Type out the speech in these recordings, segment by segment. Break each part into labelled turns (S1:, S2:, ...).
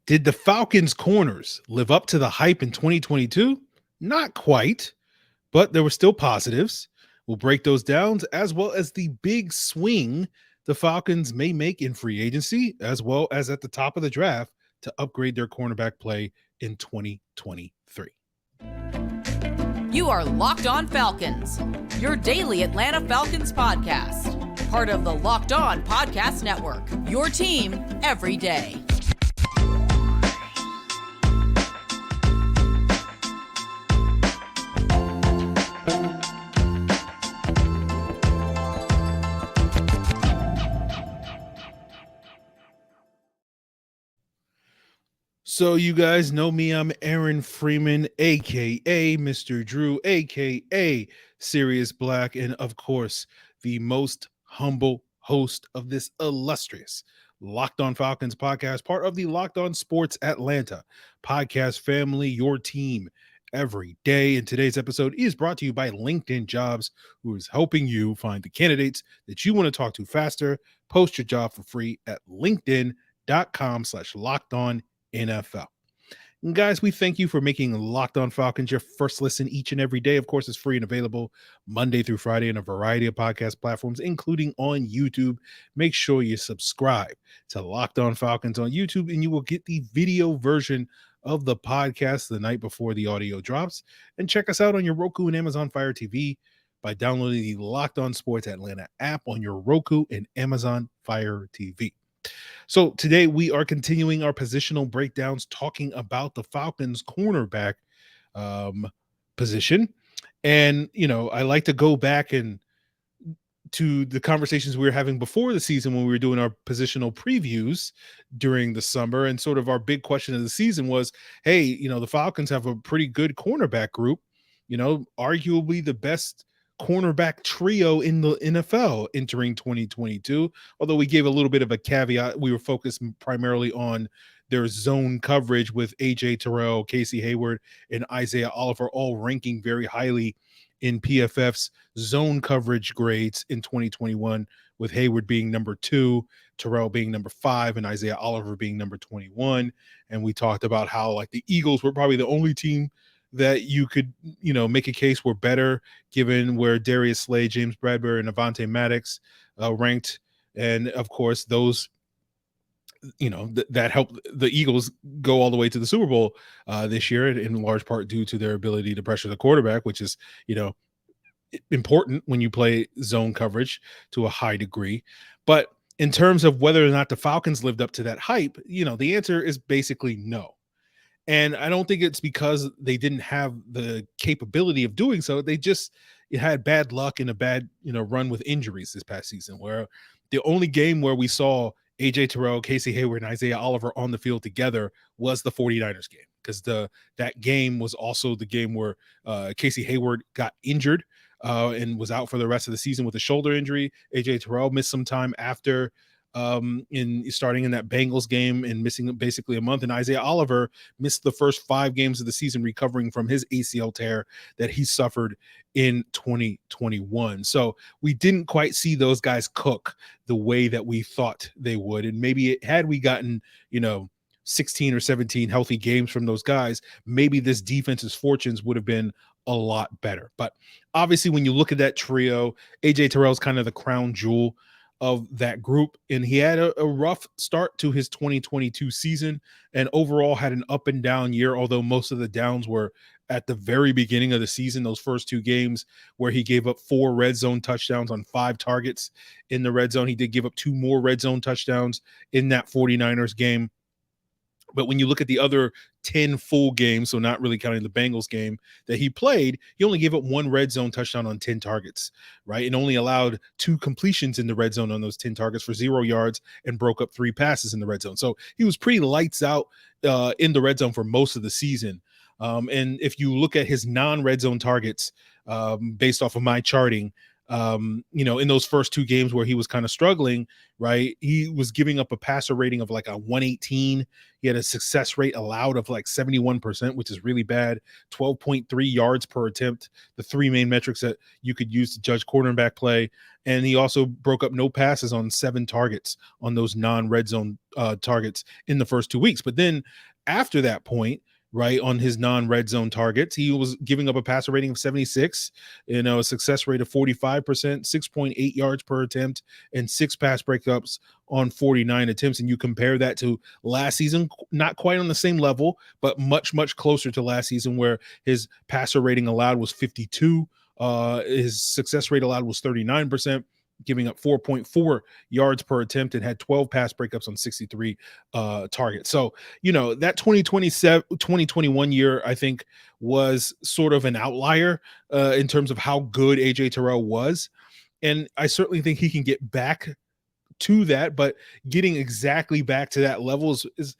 S1: Did the Falcons corners live up to the hype in 2022? Not quite, but there were still positives. We'll break those down as well as the big swing the Falcons may make in free agency, as well as at the top of the draft to upgrade their cornerback play in 2023.
S2: You are Locked On Falcons, your daily Atlanta Falcons podcast. Part of the Locked On Podcast Network, your team every day.
S1: So you guys know me, I'm Aaron Freeman, aka Mr. Drew, aka Sirius Black, and of course, the most humble host of this illustrious Locked On Falcons podcast, part of the Locked On Sports Atlanta podcast family, your team every day. And today's episode is brought to you by LinkedIn Jobs, who is helping you find the candidates that you want to talk to faster. Post your job for free at linkedin.com/lockedon NFL. And guys, we thank you for making Locked On Falcons your first listen each and every day. Of course, it's free and available Monday through Friday on a variety of podcast platforms, including on YouTube. Make sure you subscribe to Locked On Falcons on YouTube, and you will get the video version of the podcast the night before the audio drops. And check us out on your Roku and Amazon Fire TV by downloading the Locked On Sports Atlanta app on your Roku and Amazon Fire TV. So today we are continuing our positional breakdowns, talking about the Falcons cornerback position. And, you know, I like to go back and to the conversations we were having before the season when we were doing our positional previews during the summer. And sort of our big question of the season was, hey, you know, the Falcons have a pretty good cornerback group, you know, arguably the best cornerback trio in the NFL entering 2022. Although we gave a little bit of a caveat, we were focused primarily on their zone coverage with AJ Terrell, Casey Hayward, and Isaiah Oliver all ranking very highly in PFF's zone coverage grades in 2021, with Hayward being number 2, Terrell being number 5, and Isaiah Oliver being number 21. And we talked about how like the Eagles were probably the only team that you could, you know, make a case were better given where Darius Slay, James Bradbury, and Avonte Maddox ranked. And of course, those, you know, that helped the Eagles go all the way to the Super Bowl this year, in large part due to their ability to pressure the quarterback, which is, you know, important when you play zone coverage to a high degree. But in terms of whether or not the Falcons lived up to that hype, you know, the answer is basically no. And I don't think it's because they didn't have the capability of doing so. They just had bad luck and a bad, you know, run with injuries this past season, where the only game where we saw AJ Terrell, Casey Hayward, and Isaiah Oliver on the field together was the 49ers game, because that game was also the game where Casey Hayward got injured and was out for the rest of the season with a shoulder injury. AJ Terrell missed some time after in starting in that Bengals game and missing basically a month. And Isaiah Oliver missed the first 5 games of the season recovering from his ACL tear that he suffered in 2021. So we didn't quite see those guys cook the way that we thought they would. And maybe had we gotten, you know, 16 or 17 healthy games from those guys, maybe this defense's fortunes would have been a lot better. But obviously when you look at that trio, AJ Terrell's kind of the crown jewel of that group, and he had a rough start to his 2022 season and overall had an up and down year, although most of the downs were at the very beginning of the season, those first 2 games where he gave up 4 red zone touchdowns on 5 targets in the red zone. He did give up 2 more red zone touchdowns in that 49ers game. But when you look at the other 10 full games, so not really counting the Bengals game that he played, he only gave up 1 red zone touchdown on 10 targets, right? And only allowed 2 completions in the red zone on those 10 targets for 0 yards and broke up 3 passes in the red zone. So he was pretty lights out in the red zone for most of the season. And if you look at his non-red zone targets based off of my charting, in those first 2 games where he was kind of struggling, right? He was giving up a passer rating of like a 118. He had a success rate allowed of like 71%, which is really bad. 12.3 yards per attempt, the 3 main metrics that you could use to judge cornerback play. And he also broke up no passes on 7 targets on those non-red zone targets in the first 2 weeks. But then after that point, right, on his non-red zone targets, he was giving up a passer rating of 76, a success rate of 45%, 6.8 yards per attempt, and 6 pass breakups on 49 attempts. And you compare that to last season, not quite on the same level, but much, much closer to last season, where his passer rating allowed was 52. His success rate allowed was 39%, giving up 4.4 yards per attempt, and had 12 pass breakups on 63 targets. So, that 2021 year, I think, was sort of an outlier in terms of how good AJ Terrell was. And I certainly think he can get back to that, but getting exactly back to that level is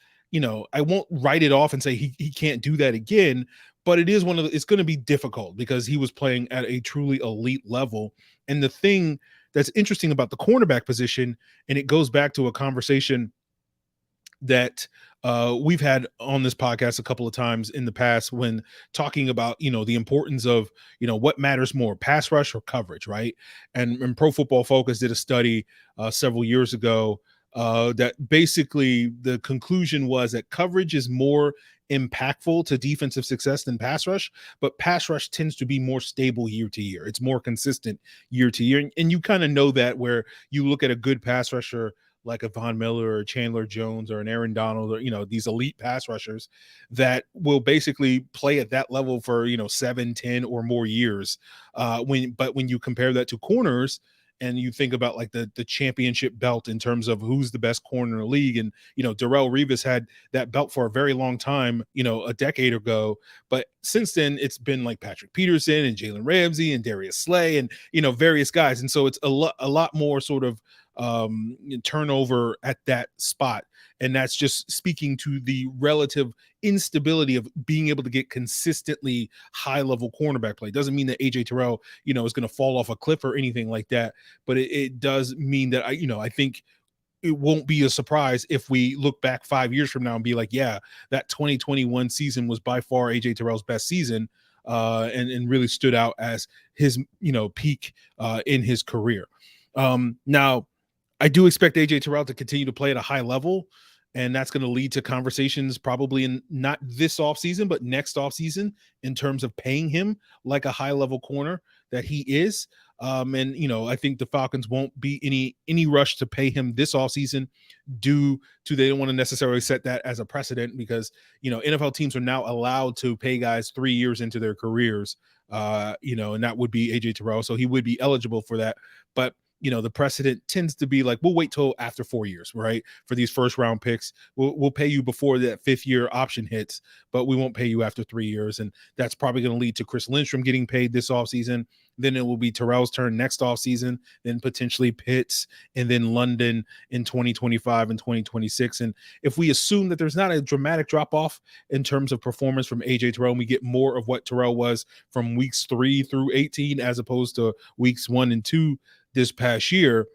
S1: I won't write it off and say he can't do that again, but it is it's going to be difficult because he was playing at a truly elite level. And the thing that's interesting about the cornerback position, and it goes back to a conversation that we've had on this podcast a couple of times in the past when talking about, the importance of, what matters more, pass rush or coverage, right? And Pro Football Focus did a study several years ago that basically the conclusion was that coverage is more impactful to defensive success than pass rush, but pass rush tends to be more stable year to year. It's more consistent year to year. And you kind of know that where you look at a good pass rusher like a Von Miller or Chandler Jones or an Aaron Donald or, these elite pass rushers that will basically play at that level for, 7, 10 or more years. When you compare that to corners, and you think about like the championship belt in terms of who's the best corner in the league. And, Darrelle Revis had that belt for a very long time, a decade ago. But since then, it's been like Patrick Peterson and Jalen Ramsey and Darius Slay and, various guys. And so it's a lot more sort of turnover at that spot. And that's just speaking to the relative instability of being able to get consistently high level cornerback play. Doesn't mean that AJ Terrell, is going to fall off a cliff or anything like that. But it does mean that I think it won't be a surprise if we look back 5 years from now and be like, yeah, that 2021 season was by far AJ Terrell's best season and really stood out as his, peak in his career. Now, I do expect AJ Terrell to continue to play at a high level, and that's going to lead to conversations probably in not this offseason, but next offseason in terms of paying him like a high-level corner that he is. I think the Falcons won't be any rush to pay him this offseason due to they don't want to necessarily set that as a precedent because, NFL teams are now allowed to pay guys 3 years into their careers, and that would be AJ Terrell. So he would be eligible for that. But the precedent tends to be like, we'll wait till after 4 years, right? For these first round picks, we'll pay you before that 5th year option hits, but we won't pay you after 3 years. And that's probably going to lead to Chris Lindstrom getting paid this offseason. Then it will be Terrell's turn next offseason, then potentially Pitts, and then London in 2025 and 2026. And if we assume that there's not a dramatic drop off in terms of performance from AJ Terrell, and we get more of what Terrell was from weeks 3 through 18, as opposed to weeks 1 and 2 this past year,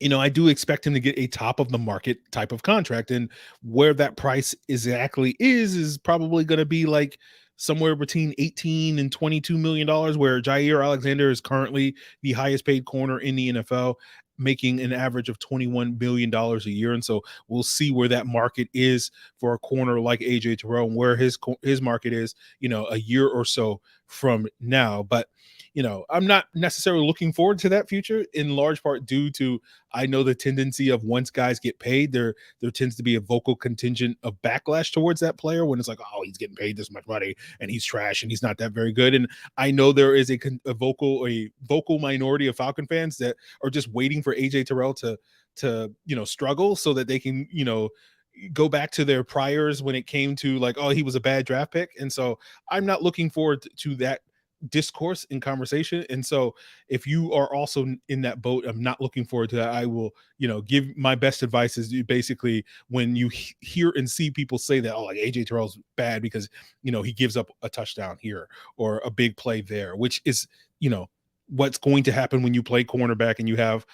S1: I do expect him to get a top of the market type of contract. And where that price exactly is probably going to be like somewhere between $18 and $22 million, where Jair Alexander is currently the highest paid corner in the NFL, making an average of $21 billion a year. And so we'll see where that market is for a corner like AJ Terrell and where his market is, a year or so from now. But I'm not necessarily looking forward to that future, in large part due to, I know the tendency of once guys get paid, there tends to be a vocal contingent of backlash towards that player when it's like, oh, he's getting paid this much money and he's trash and he's not that very good. And I know there is a vocal minority of Falcon fans that are just waiting for AJ Terrell to struggle so that they can, go back to their priors when it came to like, oh, he was a bad draft pick. And so I'm not looking forward to that discourse and conversation. And so if you are also in that boat, I'm not looking forward to that. I will, give my best advice is basically when you hear and see people say that, oh, like AJ Terrell's bad because, he gives up a touchdown here or a big play there, which is, what's going to happen when you play cornerback and you have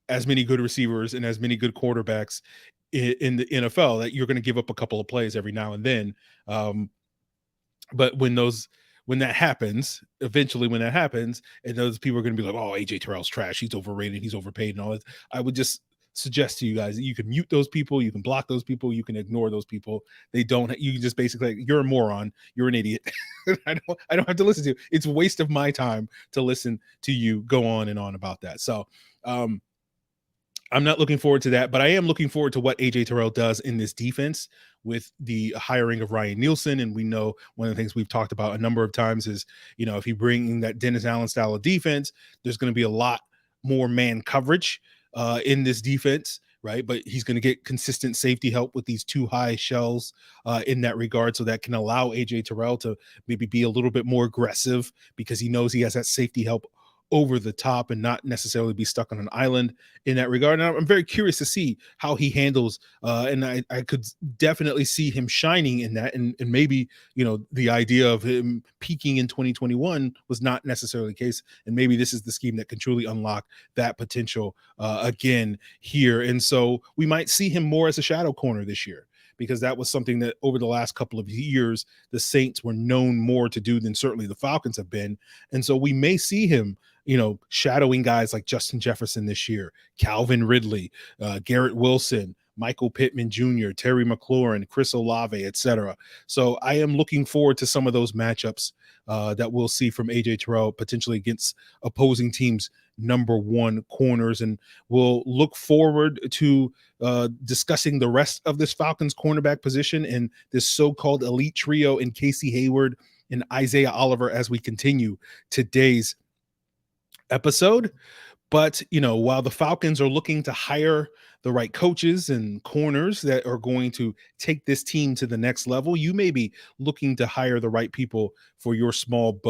S1: as many good receivers and as many good quarterbacks in the NFL, that you're going to give up a couple of plays every now and then. But when that happens, eventually when that happens, and those people are going to be like, oh, AJ Terrell's trash, he's overrated, he's overpaid, and all that, I would just suggest to you guys that you can mute those people, you can block those people, you can ignore those people. You can just basically, you're a moron, you're an idiot. I don't have to listen to you. It's a waste of my time to listen to you go on and on about that. So I'm not looking forward to that, but I am looking forward to what AJ Terrell does in this defense with the hiring of Ryan Nielsen. And we know one of the things we've talked about a number of times is, if you bring that Dennis Allen style of defense, there's going to be a lot more man coverage in this defense, right? But he's going to get consistent safety help with these two high shells in that regard. So that can allow AJ Terrell to maybe be a little bit more aggressive because he knows he has that safety help over the top and not necessarily be stuck on an island in that regard. And I'm very curious to see how he handles, and I could definitely see him shining in that. And maybe, the idea of him peaking in 2021 was not necessarily the case. And maybe this is the scheme that can truly unlock that potential again here. And so we might see him more as a shadow corner this year, because that was something that over the last couple of years, the Saints were known more to do than certainly the Falcons have been. And so we may see him, shadowing guys like Justin Jefferson this year, Calvin Ridley, Garrett Wilson, Michael Pittman Jr., Terry McLaurin, Chris Olave, etc. So I am looking forward to some of those matchups that we'll see from AJ Terrell potentially against opposing teams' number one corners. And we'll look forward to discussing the rest of this Falcons cornerback position and this so-called elite trio in Casey Hayward and Isaiah Oliver as we continue today's episode. But, while the Falcons are looking to hire the right coaches and corners that are going to take this team to the next level, you may be looking to hire the right people for your small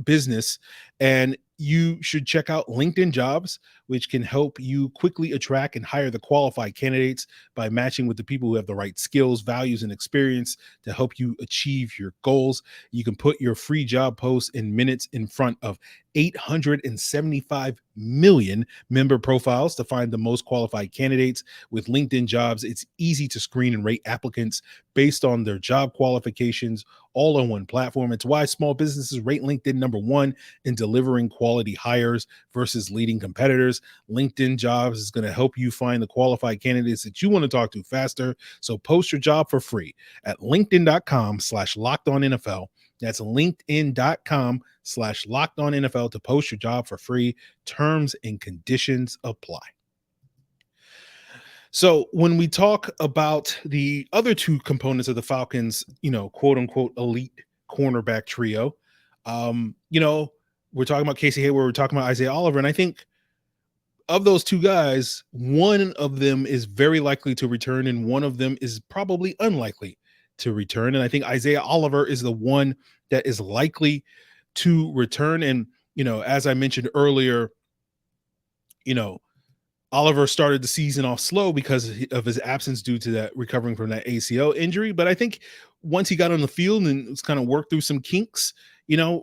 S1: business. And you should check out LinkedIn Jobs, which can help you quickly attract and hire the qualified candidates by matching with the people who have the right skills, values, and experience to help you achieve your goals. You can put your free job post in minutes in front of 875 million member profiles to find the most qualified candidates. With LinkedIn Jobs, it's easy to screen and rate applicants based on their job qualifications, all on one platform. It's why small businesses rate LinkedIn number one in delivering quality hires versus leading competitors. LinkedIn Jobs is going to help you find the qualified candidates that you want to talk to faster. So post your job for free at linkedin.com/lockedonnfl. That's linkedin.com/lockedonnfl to post your job for free. Terms and conditions apply. So when we talk about the other two components of the Falcons, quote unquote elite cornerback trio, we're talking about Casey Hayward, we're talking about Isaiah Oliver. And I think of those two guys, one of them is very likely to return and one of them is probably unlikely to return. And I think Isaiah Oliver is the one that is likely to return. And, as I mentioned earlier, Oliver started the season off slow because of his absence due to that recovering from that ACL injury. But I think once he got on the field and was kind of worked through some kinks,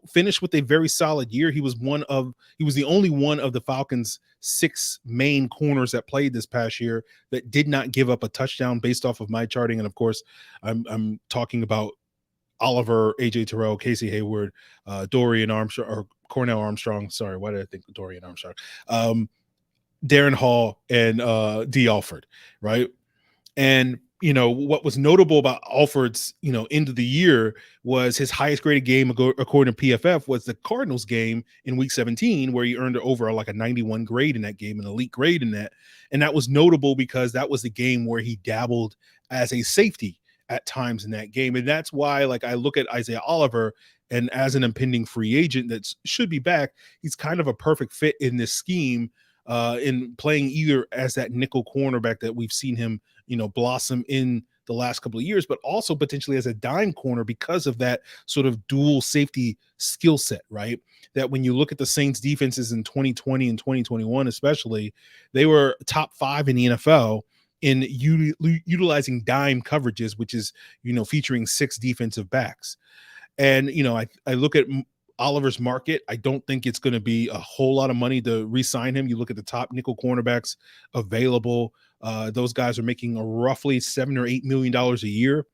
S1: finished with a very solid year. He was the only one of the Falcons' 6 main corners that played this past year that did not give up a touchdown based off of my charting. And of course, I'm talking about Oliver, AJ Terrell, Casey Hayward, Dorian Armstrong, or Cornell Armstrong. Sorry, why did I think Dorian Armstrong? Darren Hall and Dee Alford, right? And what was notable about Alford's end of the year was his highest graded game according to PFF was the Cardinals game in week 17, where he earned over like a 91 grade in that game, an elite grade in that. And that was notable because that was the game where he dabbled as a safety at times in that game. And that's why, I look at Isaiah Oliver, and as an impending free agent that should be back, he's kind of a perfect fit in this scheme, in playing either as that nickel cornerback that we've seen him, blossom in the last couple of years, but also potentially as a dime corner because of that sort of dual safety skill set, right? That when you look at the Saints defenses in 2020 and 2021, especially, they were top 5 in the NFL in utilizing dime coverages, which is, featuring 6 defensive backs. And, I look at Oliver's market, I don't think it's going to be a whole lot of money to re-sign him. You look at the top nickel cornerbacks available. Those guys are making a roughly $7 or $8 million a year.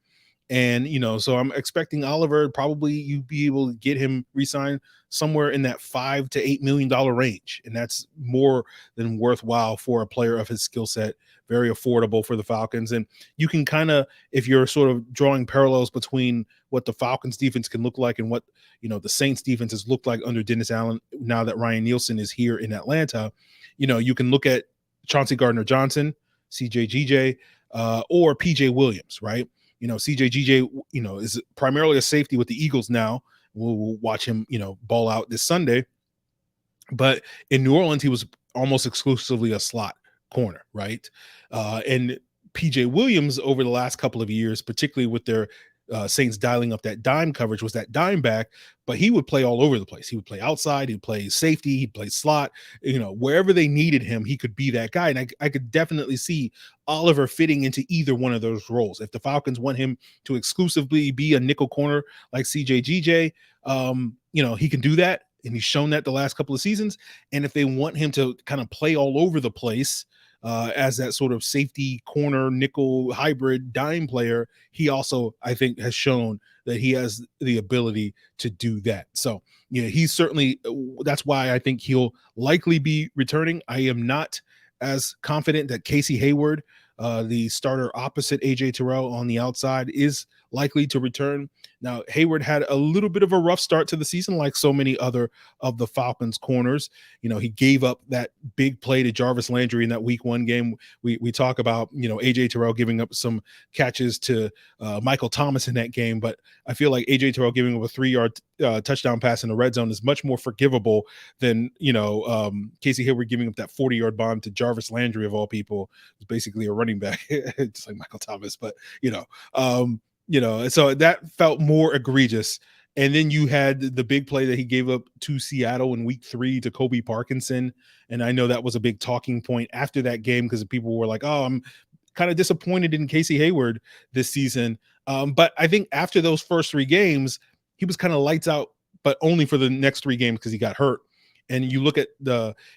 S1: And, so I'm expecting Oliver, probably you'd be able to get him re-signed somewhere in that $5 to $8 million range. And that's more than worthwhile for a player of his skill set, very affordable for the Falcons. And you can kind of, if you're sort of drawing parallels between what the Falcons defense can look like and what, the Saints defense has looked like under Dennis Allen, now that Ryan Nielsen is here in Atlanta, you can look at Chauncey Gardner-Johnson, CJGJ, or PJ Williams, right? CJGJ, is primarily a safety with the Eagles now. We'll watch him, ball out this Sunday. But in New Orleans, he was almost exclusively a slot corner, right? And PJ Williams over the last couple of years, particularly with their Saints dialing up that dime coverage, was that dime back, but he would play all over the place. He would play outside, he'd play safety, he'd play slot, wherever they needed him, he could be that guy. And I could definitely see Oliver fitting into either one of those roles. If the Falcons want him to exclusively be a nickel corner like CJGJ, he can do that. And he's shown that the last couple of seasons. And if they want him to kind of play all over the place, as that sort of safety corner nickel hybrid dime player, he also, I think, has shown that he has the ability to do that. So, he's certainly, that's why I think he'll likely be returning. I am not as confident that Casey Hayward, the starter opposite AJ Terrell on the outside, is likely to return. Now, Hayward had a little bit of a rough start to the season, like so many other of the Falcons corners. He gave up that big play to Jarvis Landry in that week 1 game. We talk about, AJ Terrell giving up some catches to Michael Thomas in that game, but I feel like AJ Terrell giving up a 3-yard touchdown pass in the red zone is much more forgivable than, Casey Hayward giving up that 40-yard bomb to Jarvis Landry, of all people, who's basically a running back, just like Michael Thomas, but, so that felt more egregious. And then you had the big play that he gave up to Seattle in week 3 to Kobe Parkinson. And I know that was a big talking point after that game, because people were like, oh, I'm kind of disappointed in Casey Hayward this season. But I think after those first 3 games, he was kind of lights out, but only for the next 3 games because he got hurt. And you look at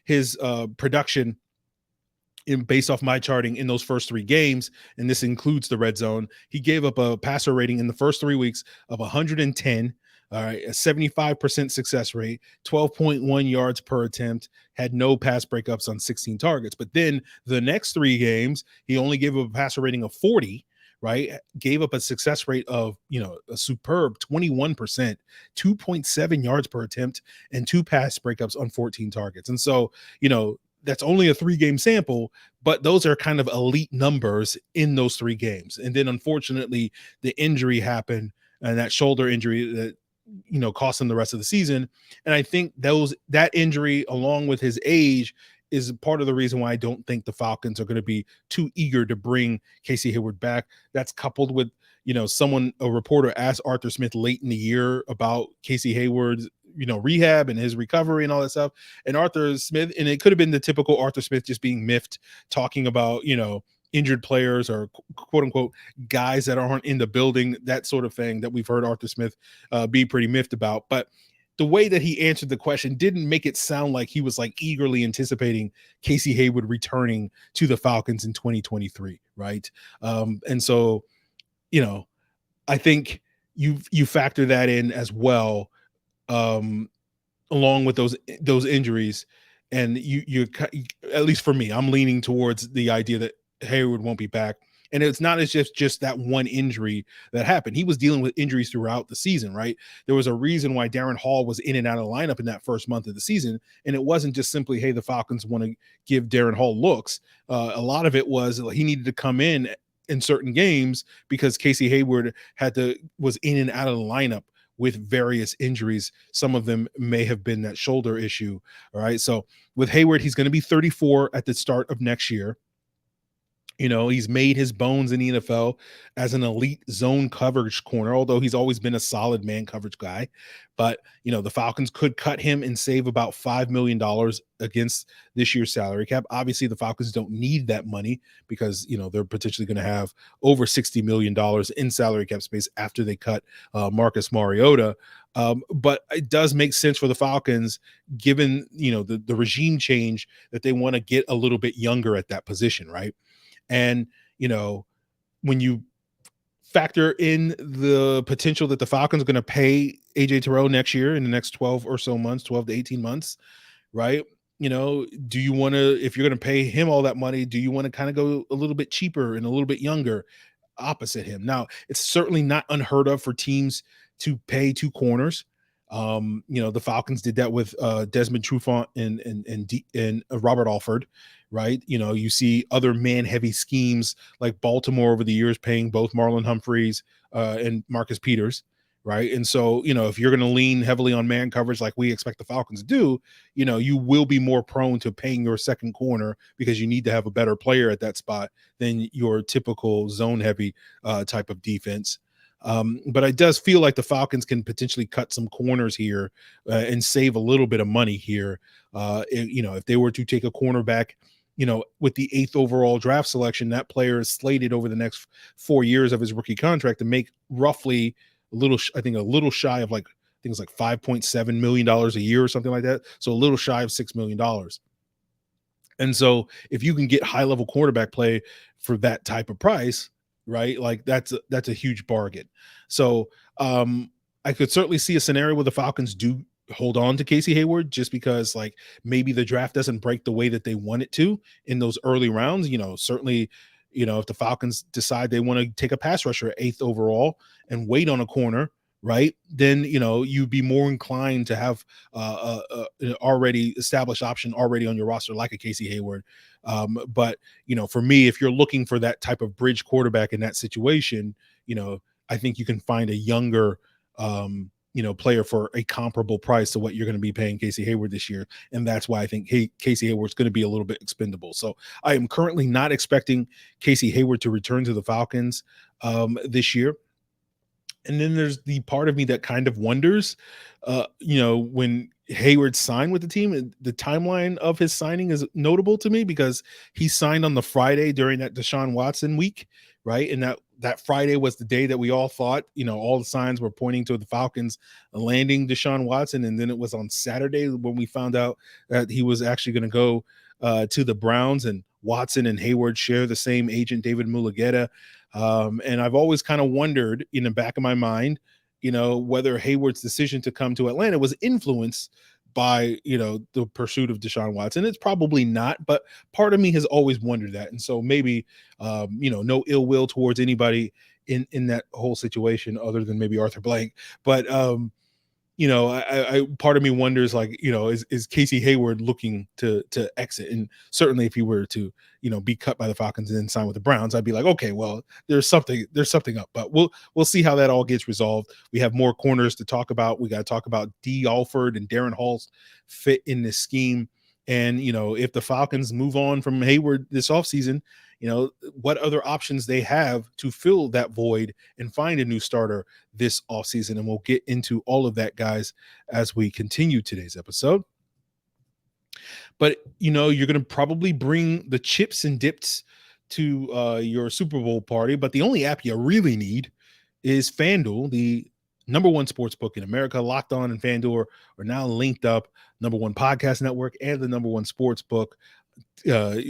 S1: his production based off my charting in those first 3 games, and this includes the red zone, he gave up a passer rating in the first 3 weeks of 110, all right, a 75% success rate, 12.1 yards per attempt, had no pass breakups on 16 targets. But then the next 3 games, he only gave up a passer rating of 40, right? Gave up a success rate of, a superb 21%, 2.7 yards per attempt, and 2 pass breakups on 14 targets. And so, that's only a 3-game sample, but those are kind of elite numbers in those 3 games. And then unfortunately, the injury happened, and that shoulder injury that, cost him the rest of the season. And I think that injury, along with his age, is part of the reason why I don't think the Falcons are going to be too eager to bring Casey Hayward back. That's coupled with, a reporter asked Arthur Smith late in the year about Casey Hayward's, rehab and his recovery and all that stuff. And Arthur Smith, and it could have been the typical Arthur Smith just being miffed, talking about, injured players or quote unquote guys that aren't in the building, that sort of thing that we've heard Arthur Smith be pretty miffed about. But the way that he answered the question didn't make it sound like he was like eagerly anticipating Casey Hayward returning to the Falcons in 2023. Right. And so, I think you factor that in as well, along with those injuries. And you at least for me, I'm leaning towards the idea that Hayward won't be back. And it's not as just that one injury that happened. He was dealing with injuries throughout the season, right? There was a reason why Darren Hall was in and out of the lineup in that first month of the season. And it wasn't just simply, hey, the Falcons want to give Darren Hall looks. A lot of it was he needed to come in certain games because Casey Hayward was in and out of the lineup with various injuries. Some of them may have been that shoulder issue. All right. So with Hayward, he's going to be 34 at the start of next year. He's made his bones in the NFL as an elite zone coverage corner, although he's always been a solid man coverage guy. But, the Falcons could cut him and save about $5 million against this year's salary cap. Obviously, the Falcons don't need that money because, they're potentially going to have over $60 million in salary cap space after they cut Marcus Mariota. But it does make sense for the Falcons, given, the regime change, that they want to get a little bit younger at that position, right? And, when you factor in the potential that the Falcons are going to pay AJ Terrell next year in the next 12 or so months, 12 to 18 months, right? Do you want to, if you're going to pay him all that money, do you want to kind of go a little bit cheaper and a little bit younger opposite him? Now, it's certainly not unheard of for teams to pay two corners. The Falcons did that with Desmond Trufant and Robert Alford, right? You see other man-heavy schemes like Baltimore over the years paying both Marlon Humphreys and Marcus Peters, right? And so, if you're going to lean heavily on man coverage like we expect the Falcons to do, you will be more prone to paying your second corner because you need to have a better player at that spot than your typical zone-heavy type of defense. But it does feel like the Falcons can potentially cut some corners here and save a little bit of money here. If they were to take a cornerback, with the 8th overall draft selection, that player is slated over the next 4 years of his rookie contract to make roughly a little shy of things like $5.7 million a year or something like that. So a little shy of $6 million. And so if you can get high level quarterback play for that type of price, right? Like that's a huge bargain. So I could certainly see a scenario where the Falcons do hold on to Casey Hayward just because maybe the draft doesn't break the way that they want it to in those early rounds. Certainly, if the Falcons decide they want to take a pass rusher at 8th overall and wait on a corner, right, then you'd be more inclined to have an already established option already on your roster like a Casey Hayward. But for me, if you're looking for that type of bridge quarterback in that situation, I think you can find a younger player for a comparable price to what you're going to be paying Casey Hayward this year. And that's why I think Casey Hayward's going to be a little bit expendable. So I am currently not expecting Casey Hayward to return to the Falcons this year. And then there's the part of me that kind of wonders, when Hayward signed with the team, the timeline of his signing is notable to me because he signed on the Friday during that Deshaun Watson week, right? And that Friday was the day that we all thought, all the signs were pointing to the Falcons landing Deshaun Watson. And then it was on Saturday when we found out that he was actually going to go to the Browns, and Watson and Hayward share the same agent, David Mulugheta. And I've always kind of wondered in the back of my mind, whether Hayward's decision to come to Atlanta was influenced by, the pursuit of Deshaun Watson. It's probably not, but part of me has always wondered that. And so maybe, no ill will towards anybody in that whole situation other than maybe Arthur Blank. But, I part of me wonders, is Casey Hayward looking to exit? And certainly if he were to, be cut by the Falcons and then sign with the Browns, I'd be like, okay, well, there's something up, but we'll see how that all gets resolved. We have more corners to talk about. We got to talk about Dee Alford and Darren Hall's fit in this scheme. And, if the Falcons move on from Hayward this offseason, what other options they have to fill that void and find a new starter this offseason. And we'll get into all of that, guys, as we continue today's episode. But, you're going to probably bring the chips and dips to your Super Bowl party. But the only app you really need is FanDuel, the number one sports book in America. Locked On and FanDuel are now linked up, number one podcast network and the number one sports book,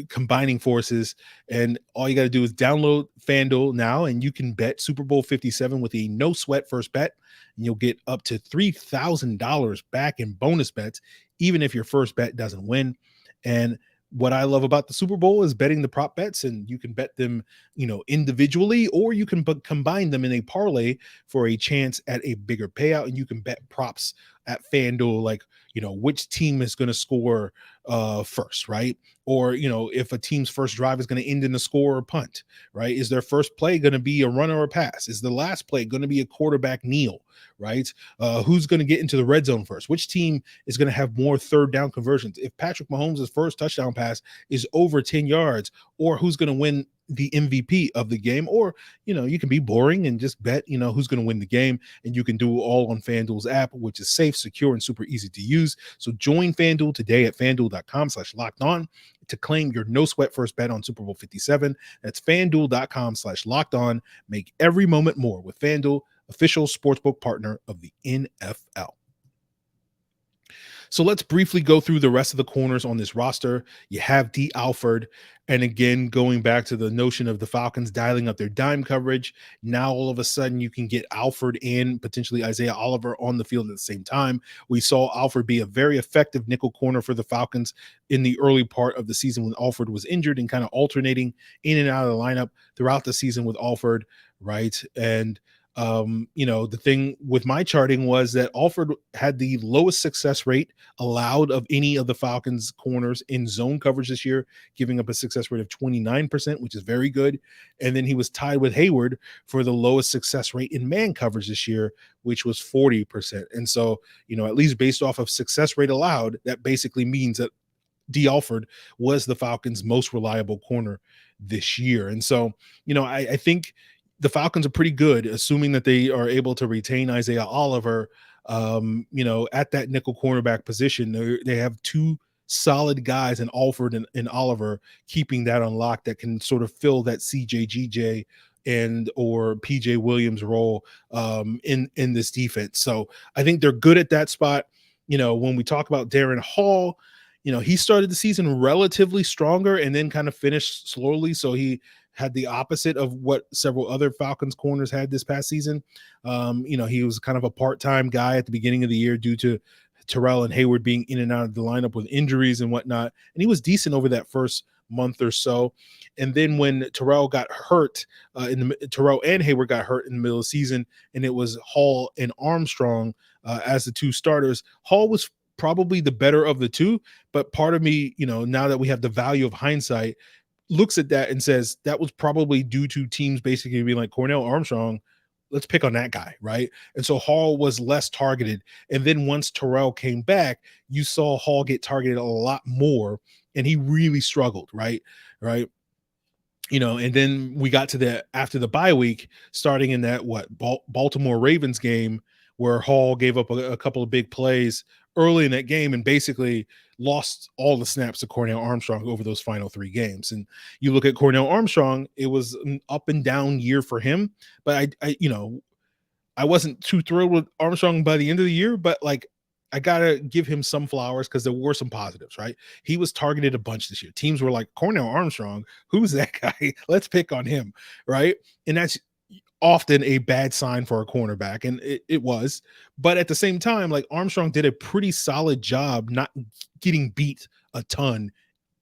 S1: combining forces. And all you got to do is download FanDuel now, and you can bet Super Bowl 57 with a no sweat first bet, and you'll get up to $3,000 back in bonus bets, even if your first bet doesn't win. And what I love about the Super Bowl is betting the prop bets, and you can bet them, individually, or you can combine them in a parlay for a chance at a bigger payout. And you can bet props at FanDuel, like, which team is going to score first, right? Or, if a team's first drive is going to end in a score or punt, right? Is their first play going to be a run or a pass? Is the last play going to be a quarterback kneel, right? Who's going to get into the red zone first? Which team is going to have more third down conversions? If Patrick Mahomes' first touchdown pass is over 10 yards, or who's going to win the MVP of the game, or, you can be boring and just bet, who's going to win the game. And you can do all on FanDuel's app, which is safe, secure, and super easy to use. So join FanDuel today at FanDuel.com/lockedon to claim your no sweat first bet on Super Bowl 57. That's FanDuel.com/lockedon. Make every moment more with FanDuel, official sportsbook partner of the NFL. So let's briefly go through the rest of the corners on this roster. You have Dee Alford. And again, going back to the notion of the Falcons dialing up their dime coverage, now all of a sudden you can get Alford and potentially Isaiah Oliver on the field at the same time. We saw Alford be a very effective nickel corner for the Falcons in the early part of the season when Alford was injured, and kind of alternating in and out of the lineup throughout the season with Alford, right? And the thing with my charting was that Alford had the lowest success rate allowed of any of the Falcons corners in zone coverage this year, giving up a success rate of 29%, which is very good. And then he was tied with Hayward for the lowest success rate in man coverage this year, which was 40%. And so, at least based off of success rate allowed, that basically means that Dee Alford was the Falcons' most reliable corner this year. And so, I think the Falcons are pretty good, assuming that they are able to retain Isaiah Oliver, at that nickel cornerback position. They have two solid guys in Alford and Oliver, keeping that unlocked, that can sort of fill that CJGJ and or PJ Williams role in this defense. So I think they're good at that spot. When we talk about Darren Hall, he started the season relatively stronger and then kind of finished slowly. So he had the opposite of what several other Falcons corners had this past season. He was kind of a part-time guy at the beginning of the year due to Terrell and Hayward being in and out of the lineup with injuries and whatnot. And he was decent over that first month or so. And then when Terrell got hurt, Terrell and Hayward got hurt in the middle of the season, and it was Hall and Armstrong as the two starters. Hall was probably the better of the two, but part of me, now that we have the value of hindsight, looks at that and says that was probably due to teams basically being like, Cornell Armstrong, let's pick on that guy, right? And so Hall was less targeted. And then once Terrell came back, you saw Hall get targeted a lot more, and he really struggled, right? And then we got to after the bye week, starting in that Baltimore Ravens game, where Hall gave up a couple of big plays early in that game and basically lost all the snaps to Cornell Armstrong over those final three games. And you look at Cornell Armstrong, it was an up and down year for him. But I wasn't too thrilled with Armstrong by the end of the year, but I gotta give him some flowers because there were some positives, right? He was targeted a bunch this year. Teams were like, Cornell Armstrong, who's that guy? Let's pick on him, right? And that's often a bad sign for a cornerback, and it was. But at the same time, Armstrong did a pretty solid job not getting beat a ton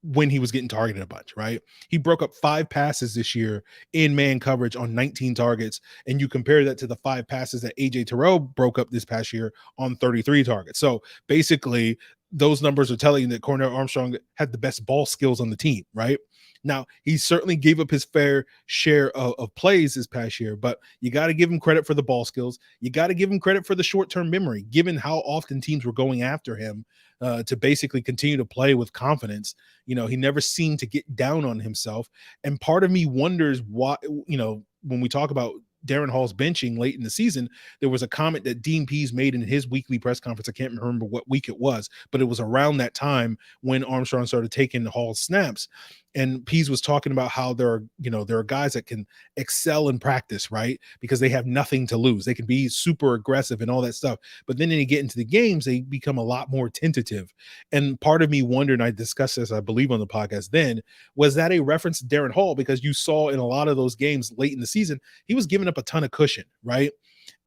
S1: when he was getting targeted a bunch, right? He broke up 5 passes this year in man coverage on 19 targets, and you compare that to the 5 passes that AJ Terrell broke up this past year on 33 targets. So basically, those numbers are telling you that Cornell Armstrong had the best ball skills on the team, right? Now, he certainly gave up his fair share of plays this past year, but you got to give him credit for the ball skills. You got to give him credit for the short-term memory, given how often teams were going after him to basically continue to play with confidence. He never seemed to get down on himself. And part of me wonders why, when we talk about Darren Hall's benching late in the season, there was a comment that Dean Pease made in his weekly press conference. I can't remember what week it was, but it was around that time when Armstrong started taking Hall's snaps. And Pease was talking about how there are guys that can excel in practice, right? Because they have nothing to lose. They can be super aggressive and all that stuff. But then when you get into the games, they become a lot more tentative. And part of me wondered, and I discussed this, I believe, on the podcast then, was that a reference to Darren Hall? Because you saw in a lot of those games late in the season, he was giving up a ton of cushion, right?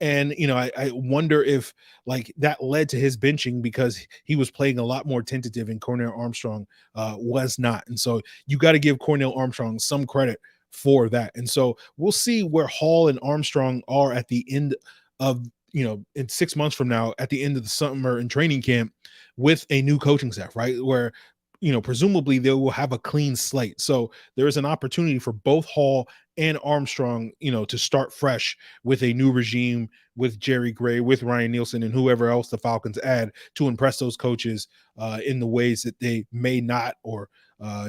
S1: And, I wonder if that led to his benching because he was playing a lot more tentative and Cornell Armstrong was not. And so you got to give Cornell Armstrong some credit for that. And so we'll see where Hall and Armstrong are at the end of, in 6 months from now, at the end of the summer and training camp with a new coaching staff, right? Where, presumably they will have a clean slate. So there is an opportunity for both Hall and Armstrong, to start fresh with a new regime, with Jerry Gray, with Ryan Nielsen, and whoever else the Falcons add to impress those coaches in the ways that they may not or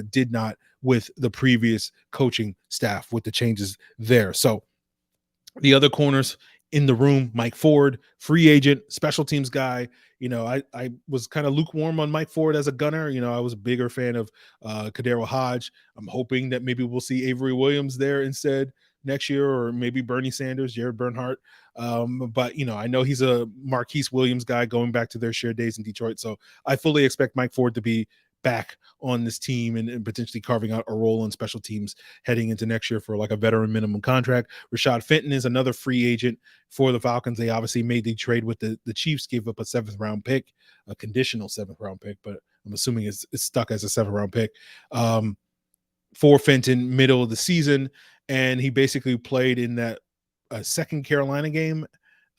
S1: did not with the previous coaching staff with the changes there. So the other corners in the room, Mike Ford, free agent, special teams guy. I was kind of lukewarm on Mike Ford as a gunner. I was a bigger fan of Kadero Hodge. I'm hoping that maybe we'll see Avery Williams there instead next year, or maybe Bernie Sanders, Jared Bernhardt. But I know he's a Marquise Williams guy going back to their shared days in Detroit. So I fully expect Mike Ford to be back on this team and potentially carving out a role on special teams heading into next year for like a veteran minimum contract. Rashad Fenton is another free agent for the Falcons. They obviously made the trade with the Chiefs, gave up a 7th-round pick, a conditional 7th-round pick, but I'm assuming it's stuck as a 7th-round pick for Fenton middle of the season. And he basically played in that second Carolina game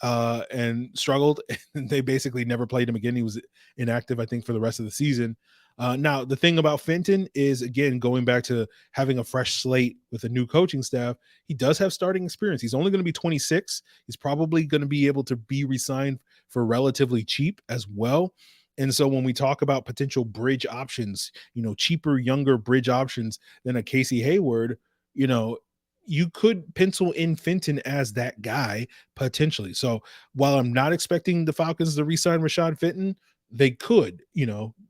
S1: and struggled. And they basically never played him again. He was inactive, I think, for the rest of the season. Now, the thing about Fenton is, again, going back to having a fresh slate with a new coaching staff, he does have starting experience. He's only going to be 26. He's probably going to be able to be re-signed for relatively cheap as well. And so when we talk about potential bridge options, cheaper, younger bridge options than a Casey Hayward, you could pencil in Fenton as that guy potentially. So while I'm not expecting the Falcons to re-sign Rashad Fenton, they could,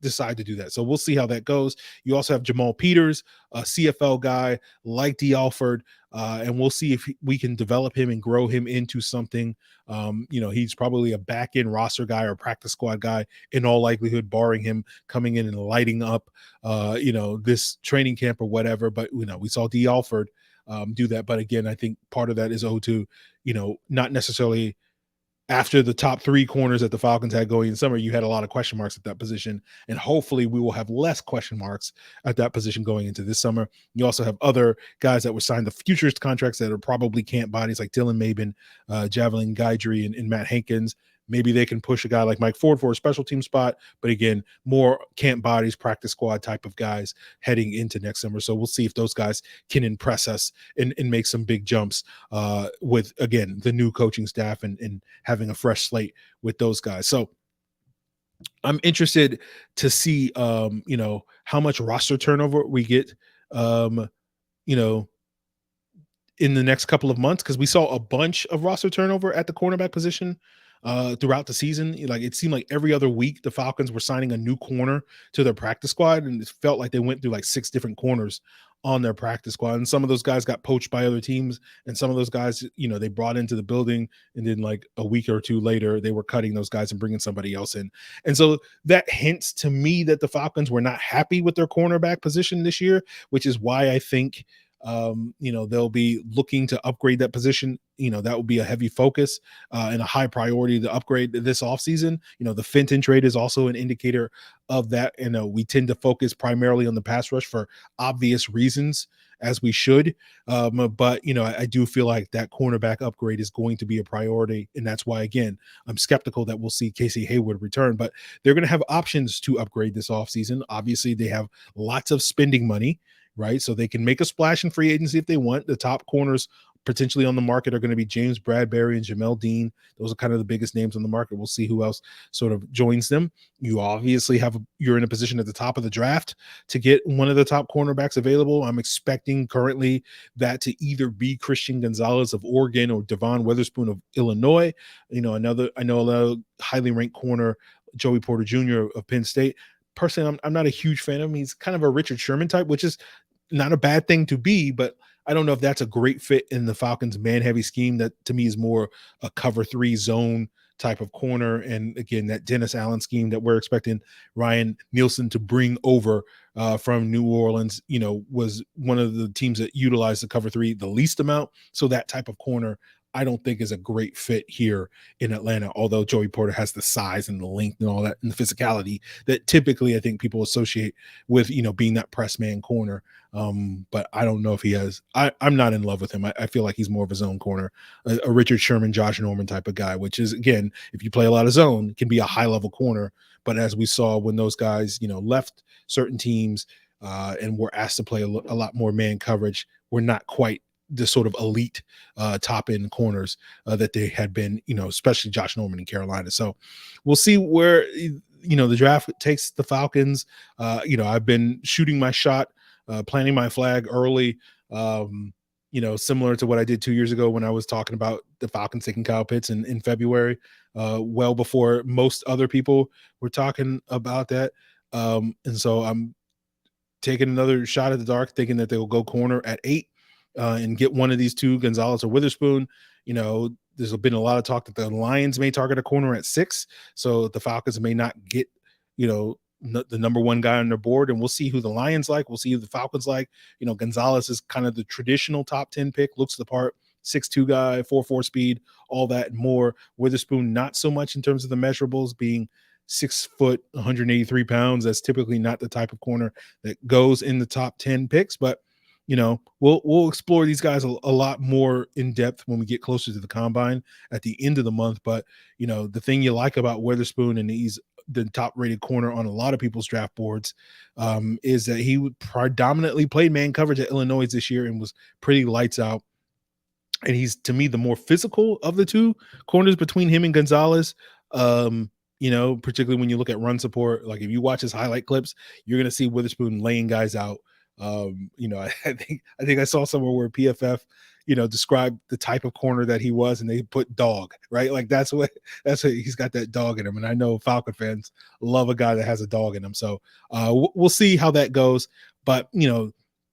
S1: decide to do that. So we'll see how that goes. You also have Jamal Peters, a CFL guy like Dee Alford, and we'll see if we can develop him and grow him into something. He's probably a back-end roster guy or practice squad guy in all likelihood, barring him coming in and lighting up, this training camp or whatever. But, we saw Dee Alford do that. But again, I think part of that is owed to, not necessarily after the top 3 corners that the Falcons had going in summer, you had a lot of question marks at that position. And hopefully we will have less question marks at that position going into this summer. You also have other guys that were signed the futures contracts that are probably camp bodies like Dylan Mabin, Javelin Guidry, and Matt Hankins. Maybe they can push a guy like Mike Ford for a special team spot, but again, more camp bodies, practice squad type of guys heading into next summer. So we'll see if those guys can impress us and make some big jumps with, again, the new coaching staff and having a fresh slate with those guys. So I'm interested to see, how much roster turnover we get, in the next couple of months, because we saw a bunch of roster turnover at the cornerback position throughout the season. Like, it seemed like every other week the Falcons were signing a new corner to their practice squad, and it felt like they went through like 6 different corners on their practice squad. And some of those guys got poached by other teams, and some of those guys, they brought into the building, and then like a week or 2 later they were cutting those guys and bringing somebody else in. And so that hints to me that the Falcons were not happy with their cornerback position this year, which is why I think they'll be looking to upgrade that position. That will be a heavy focus and a high priority to upgrade this offseason. The Fenton trade is also an indicator of that. And we tend to focus primarily on the pass rush for obvious reasons, as we should. But I do feel like that cornerback upgrade is going to be a priority. And that's why, again, I'm skeptical that we'll see Casey Hayward return, but they're going to have options to upgrade this offseason. Obviously, they have lots of spending money, right? So they can make a splash in free agency if they want. The top corners potentially on the market are going to be James Bradbury and Jamel Dean. Those are kind of the biggest names on the market. We'll see who else sort of joins them. You obviously you're in a position at the top of the draft to get one of the top cornerbacks available. I'm expecting currently that to either be Christian Gonzalez of Oregon or Devon Witherspoon of Illinois. I know another highly ranked corner, Joey Porter Jr. of Penn State. Personally, I'm not a huge fan of him. He's kind of a Richard Sherman type, which is not a bad thing to be, but I don't know if that's a great fit in the Falcons man-heavy scheme. That to me is more a cover 3 zone type of corner. And again, that Dennis Allen scheme that we're expecting Ryan Nielsen to bring over from New Orleans, was one of the teams that utilized the cover 3 the least amount. So that type of corner, I don't think is a great fit here in Atlanta, although Joey Porter has the size and the length and all that and the physicality that typically I think people associate with, being that press man corner. But I don't know if he has, I'm not in love with him. I feel like he's more of a zone corner, a Richard Sherman, Josh Norman type of guy, which is, again, if you play a lot of zone, can be a high level corner. But as we saw when those guys, left certain teams and were asked to play a lot more man coverage, we're not quite the sort of elite top end corners that they had been, especially Josh Norman in Carolina. So we'll see where, the draft takes the Falcons. I've been shooting my shot planting my flag early. Similar to what I did 2 years ago when I was talking about the Falcons taking Kyle Pitts in February, well before most other people were talking about that. And so I'm taking another shot at the dark, thinking that they will go corner at 8 and get one of these two, Gonzalez or Witherspoon. There's been a lot of talk that the Lions may target a corner at 6, so the Falcons may not get, the number one guy on their board, and we'll see who the Lions like. We'll see who the Falcons like. Gonzalez is kind of the traditional top 10 pick, looks the part, 6'2" guy, 4.4 speed, all that and more. Witherspoon, not so much in terms of the measurables, being 6 foot, 183 pounds. That's typically not the type of corner that goes in the top 10 picks, but we'll explore these guys a lot more in depth when we get closer to the combine at the end of the month. But the thing you like about Witherspoon, and he's the top rated corner on a lot of people's draft boards, is that he predominantly played man coverage at Illinois this year and was pretty lights out. And he's, to me, the more physical of the two corners between him and Gonzalez. Particularly when you look at run support, like if you watch his highlight clips, you're going to see Witherspoon laying guys out. I think I saw somewhere where PFF, described the type of corner that he was, and they put dog, right? Like that's what he's got, that dog in him. And I know Falcon fans love a guy that has a dog in him. So we'll see how that goes. But,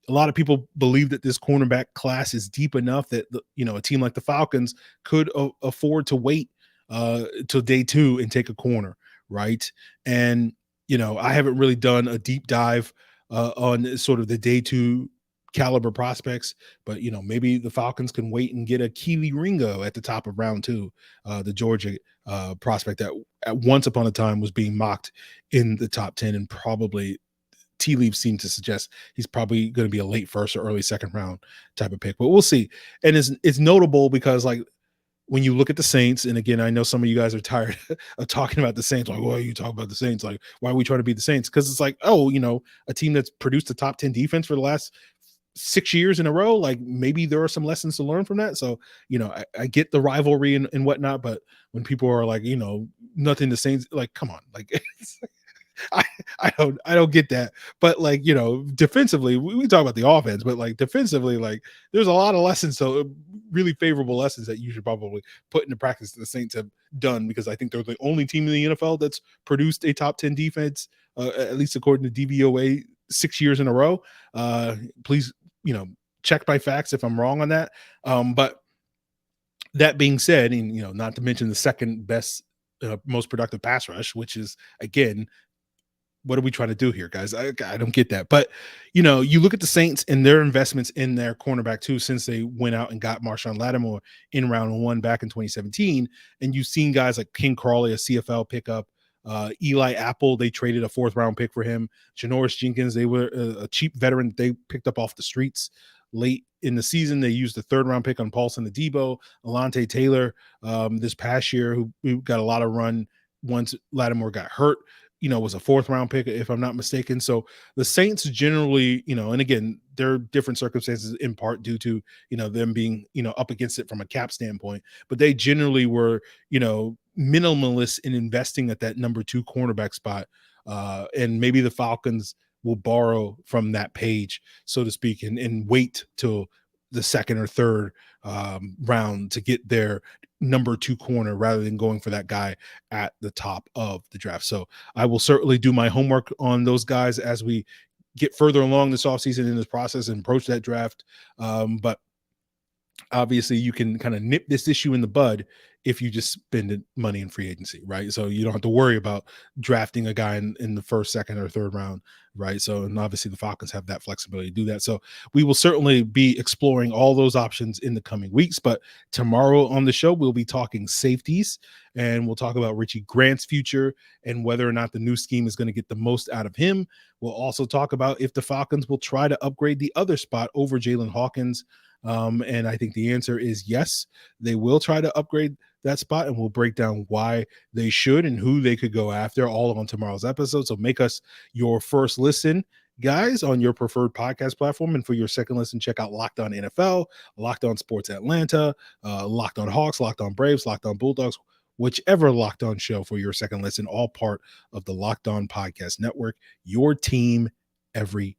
S1: a lot of people believe that this cornerback class is deep enough that, a team like the Falcons could afford to wait till day 2 and take a corner, right? And, I haven't really done a deep dive on sort of the day 2 caliber prospects, but maybe the Falcons can wait and get a Keely Ringo at the top of round 2, the Georgia prospect that at once upon a time was being mocked in the top 10, and probably tea leaves seem to suggest he's probably going to be a late first or early second round type of pick, but we'll see. And it's notable because, like, when you look at the Saints, and again, I know some of you guys are tired of talking about the Saints. Like, why are you talking about the Saints? Like, why are we trying to beat the Saints? Because it's like, a team that's produced a top 10 defense for the last 6 years in a row. Like, maybe there are some lessons to learn from that. So, I get the rivalry and whatnot, but when people are like, nothing the Saints, like, come on, like, I don't get that. But like, defensively, we talk about the offense, but like defensively, like there's a lot of lessons, so really favorable lessons that you should probably put into practice that the Saints have done, because I think they're the only team in the NFL that's produced a top 10 defense, at least according to DVOA, 6 years in a row. Please, check my facts if I'm wrong on that. But that being said, and not to mention the second best, most productive pass rush, which is, again, what are we trying to do here, guys? I don't get that. But, you look at the Saints and their investments in their cornerback too, since they went out and got Marshawn Lattimore in round 1 back in 2017. And you've seen guys like King Crawley, a CFL pickup, Eli Apple, they traded a 4th round pick for him. Janoris Jenkins, they were a cheap veteran they picked up off the streets late in the season. They used the 3rd round pick on Paulson Adebo. Alante Taylor, this past year, who got a lot of run once Lattimore got hurt, was a 4th round pick, if I'm not mistaken. So the Saints generally, and again, there are different circumstances in part due to, them being, up against it from a cap standpoint, but they generally were, minimalist in investing at that number 2 cornerback spot. And maybe the Falcons will borrow from that page, so to speak, and wait till the 2nd or 3rd round to get their number 2 corner rather than going for that guy at the top of the draft. So I will certainly do my homework on those guys as we get further along this offseason in this process and approach that draft. But obviously you can kind of nip this issue in the bud if you just spend money in free agency, right? So you don't have to worry about drafting a guy in the 1st, 2nd, or 3rd round, right? So, and obviously the Falcons have that flexibility to do that. So we will certainly be exploring all those options in the coming weeks. But tomorrow on the show, we'll be talking safeties, and we'll talk about Richie Grant's future and whether or not the new scheme is going to get the most out of him. We'll also talk about if the Falcons will try to upgrade the other spot over Jalen Hawkins. And I think the answer is yes, they will try to upgrade that spot, and we'll break down why they should and who they could go after, all on tomorrow's episode. So make us your first listen, guys, on your preferred podcast platform. And for your second listen, check out Locked On NFL, Locked On Sports Atlanta, Locked On Hawks, Locked On Braves, Locked On Bulldogs, whichever Locked On show for your second listen, all part of the Locked On Podcast Network, your team every